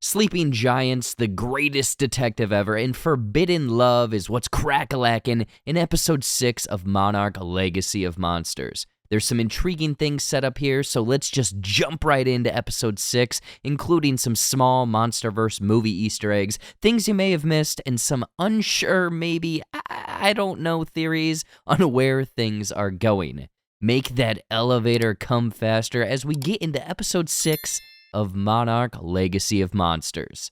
Sleeping giants, the greatest detective ever, and forbidden love is what's crack-a-lackin' in episode 6 of Monarch Legacy of Monsters. There's some intriguing things set up here, so let's just jump right into episode 6, including some small MonsterVerse movie Easter eggs, things you may have missed, and some unsure, maybe, I don't know theories on where things are going. Make that elevator come faster as we get into episode 6 of Monarch Legacy of Monsters.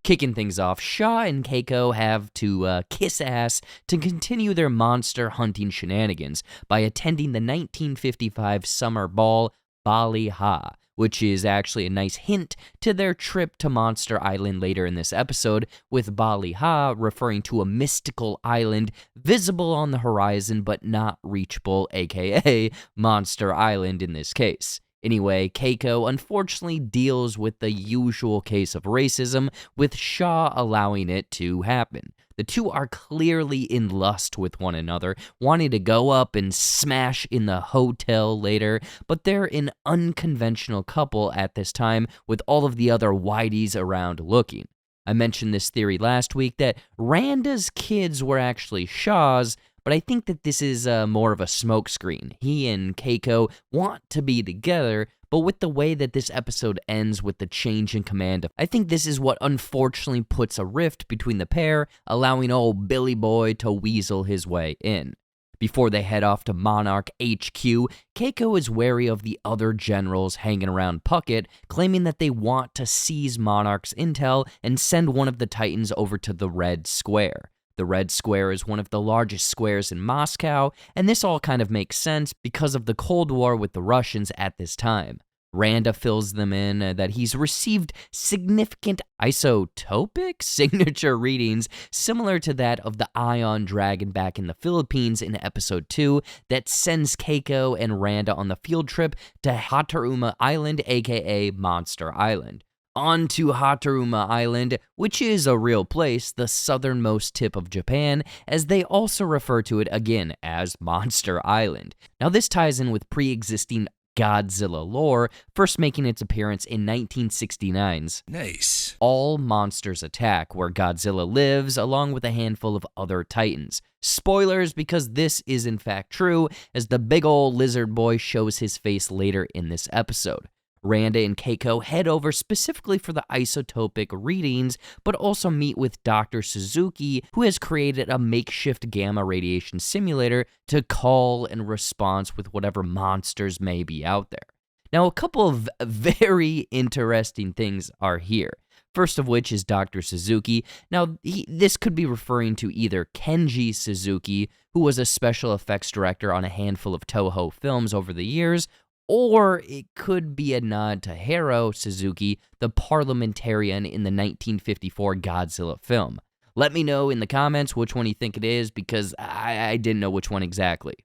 Kicking things off, Shaw and Keiko have to kiss ass to continue their monster hunting shenanigans by attending the 1955 summer ball, Bali Ha, which is actually a nice hint to their trip to Monster Island later in this episode, with Bali Ha referring to a mystical island visible on the horizon but not reachable, aka Monster Island in this case. Anyway, Keiko unfortunately deals with the usual case of racism, with Shaw allowing it to happen. The two are clearly in lust with one another, wanting to go up and smash in the hotel later, but they're an unconventional couple at this time with all of the other whiteys around looking. I mentioned this theory last week that Randa's kids were actually Shaw's, but I think that this is more of a smokescreen. He and Keiko want to be together, but with the way that this episode ends with the change in command, I think this is what unfortunately puts a rift between the pair, allowing old Billy Boy to weasel his way in. Before they head off to Monarch HQ, Keiko is wary of the other generals hanging around Puckett, claiming that they want to seize Monarch's intel and send one of the Titans over to the Red Square. The Red Square is one of the largest squares in Moscow, and this all kind of makes sense because of the Cold War with the Russians at this time. Randa fills them in that he's received significant isotopic signature readings similar to that of the Ion Dragon back in the Philippines in episode 2 that sends Keiko and Randa on the field trip to Hataruma Island, aka Monster Island. On to Hataruma Island, which is a real place, the southernmost tip of Japan, as they also refer to it again as Monster Island. Now this ties in with pre-existing Godzilla lore, first making its appearance in 1969's Nice. All Monsters Attack, where Godzilla lives along with a handful of other titans. Spoilers, because this is in fact true, as the big ol' lizard boy shows his face later in this episode. Randa and Keiko head over specifically for the isotopic readings, but also meet with Dr. Suzuki, who has created a makeshift gamma radiation simulator to call and response with whatever monsters may be out there. Now, a couple of very interesting things are here. First of which is Dr. Suzuki. Now, this could be referring to either Kenji Suzuki, who was a special effects director on a handful of Toho films over the years, or it could be a nod to Hiro Suzuki, the parliamentarian in the 1954 Godzilla film. Let me know in the comments which one you think it is, because I didn't know which one exactly.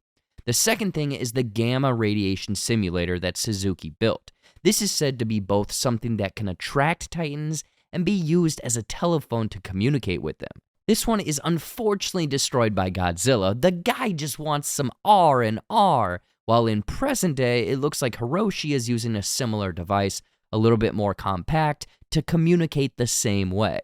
The second thing is the gamma radiation simulator that Suzuki built. This is said to be both something that can attract Titans and be used as a telephone to communicate with them. This one is unfortunately destroyed by Godzilla. The guy just wants some R&R. While in present day, it looks like Hiroshi is using a similar device, a little bit more compact, to communicate the same way.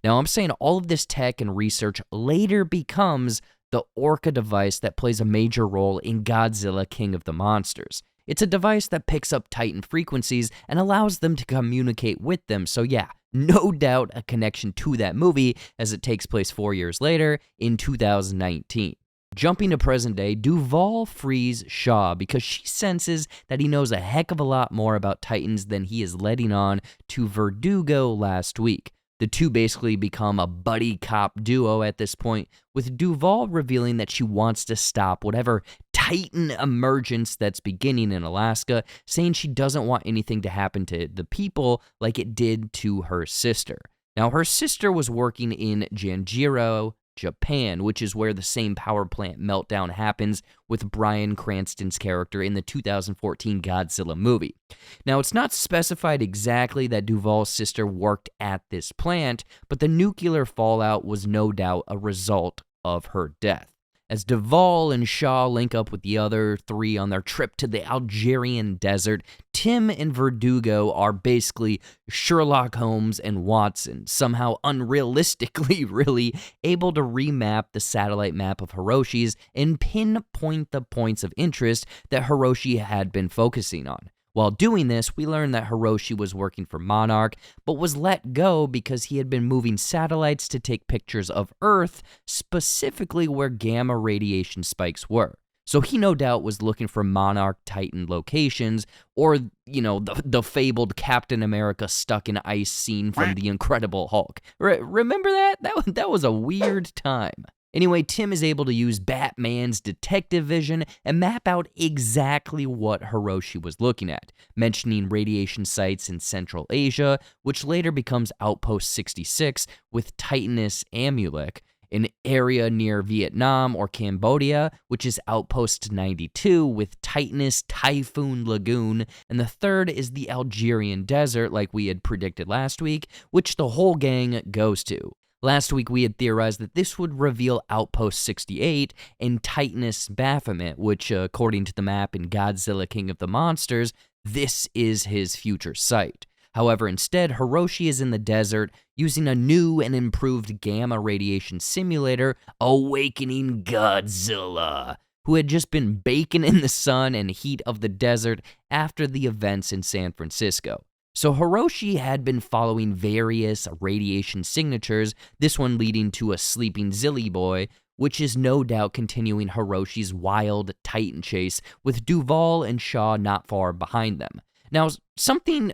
Now, I'm saying all of this tech and research later becomes the Orca device that plays a major role in Godzilla King of the Monsters. It's a device that picks up Titan frequencies and allows them to communicate with them, so yeah, no doubt a connection to that movie as it takes place 4 years later in 2019. Jumping to present day, Duvall frees Shaw because she senses that he knows a heck of a lot more about Titans than he is letting on to Verdugo last week. The two basically become a buddy cop duo at this point, with Duvall revealing that she wants to stop whatever Titan emergence that's beginning in Alaska, saying she doesn't want anything to happen to the people like it did to her sister. Now, her sister was working in Janjiro, Japan, which is where the same power plant meltdown happens with Bryan Cranston's character in the 2014 Godzilla movie. Now, it's not specified exactly that Duvall's sister worked at this plant, but the nuclear fallout was no doubt a result of her death. As Duvall and Shaw link up with the other three on their trip to the Algerian desert, Tim and Verdugo are basically Sherlock Holmes and Watson, somehow unrealistically really able to remap the satellite map of Hiroshi's and pinpoint the points of interest that Hiroshi had been focusing on. While doing this, we learned that Hiroshi was working for Monarch, but was let go because he had been moving satellites to take pictures of Earth, specifically where gamma radiation spikes were. So he no doubt was looking for Monarch Titan locations, or, the fabled Captain America stuck in ice scene from The Incredible Hulk. Remember that? That was a weird time. Anyway, Tim is able to use Batman's detective vision and map out exactly what Hiroshi was looking at, mentioning radiation sites in Central Asia, which later becomes Outpost 66 with Titanus Amulek, an area near Vietnam or Cambodia, which is Outpost 92 with Titanus Typhoon Lagoon, and the third is the Algerian desert, like we had predicted last week, which the whole gang goes to. Last week, we had theorized that this would reveal Outpost 68 and Titanus Baphomet, which, according to the map in Godzilla King of the Monsters, this is his future site. However, instead, Hiroshi is in the desert using a new and improved gamma radiation simulator, awakening Godzilla, who had just been baking in the sun and heat of the desert after the events in San Francisco. So Hiroshi had been following various radiation signatures, this one leading to a sleeping Zilly boy, which is no doubt continuing Hiroshi's wild Titan chase, with Duvall and Shaw not far behind them. Now, something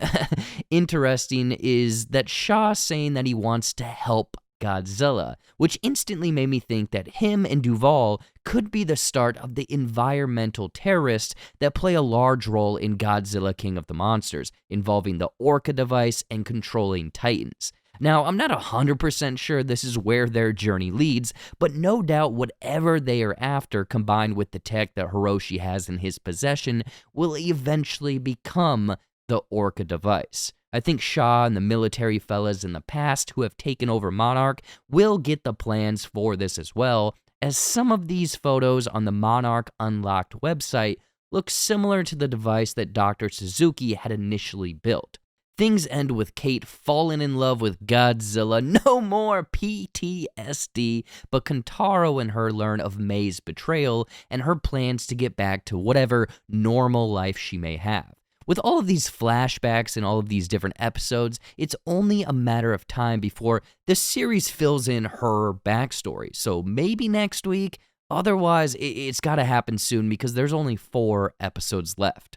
interesting is that Shaw saying that he wants to help Godzilla, which instantly made me think that him and Duvall could be the start of the environmental terrorists that play a large role in Godzilla King of the Monsters, involving the Orca device and controlling Titans. Now, I'm not 100% sure this is where their journey leads, but no doubt whatever they are after, combined with the tech that Hiroshi has in his possession, will eventually become the Orca device. I think Shaw and the military fellas in the past who have taken over Monarch will get the plans for this as well, as some of these photos on the Monarch Unlocked website look similar to the device that Dr. Suzuki had initially built. Things end with Kate falling in love with Godzilla, no more PTSD, but Kentaro and her learn of May's betrayal and her plans to get back to whatever normal life she may have. With all of these flashbacks and all of these different episodes, it's only a matter of time before the series fills in her backstory. So maybe next week, otherwise it's gotta happen soon because there's only 4 episodes left.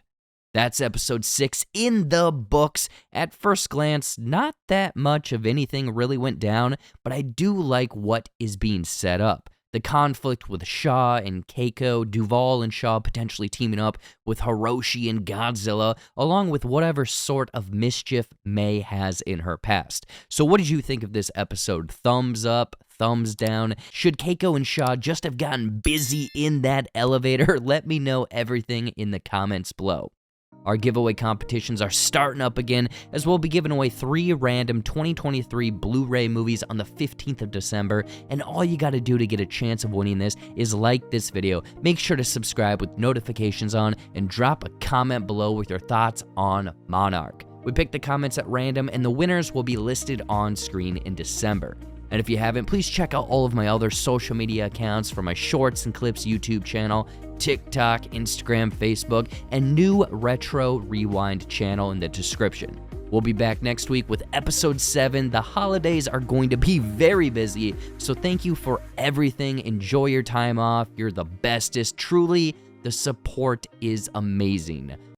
That's episode 6 in the books. At first glance, not that much of anything really went down, but I do like what is being set up. The conflict with Shaw and Keiko, Duvall and Shaw potentially teaming up with Hiroshi and Godzilla, along with whatever sort of mischief May has in her past. So what did you think of this episode? Thumbs up? Thumbs down? Should Keiko and Shaw just have gotten busy in that elevator? Let me know everything in the comments below. Our giveaway competitions are starting up again, as we'll be giving away 3 random 2023 Blu-ray movies on the 15th of December, and all you gotta do to get a chance of winning this is like this video, make sure to subscribe with notifications on, and drop a comment below with your thoughts on Monarch. We pick the comments at random, and the winners will be listed on screen in December. And if you haven't, please check out all of my other social media accounts for my Shorts and Clips YouTube channel, TikTok, Instagram, Facebook, and new Retro Rewind channel in the description. We'll be back next week with episode 7. The holidays are going to be very busy, so thank you for everything. Enjoy your time off. You're the bestest. Truly, the support is amazing.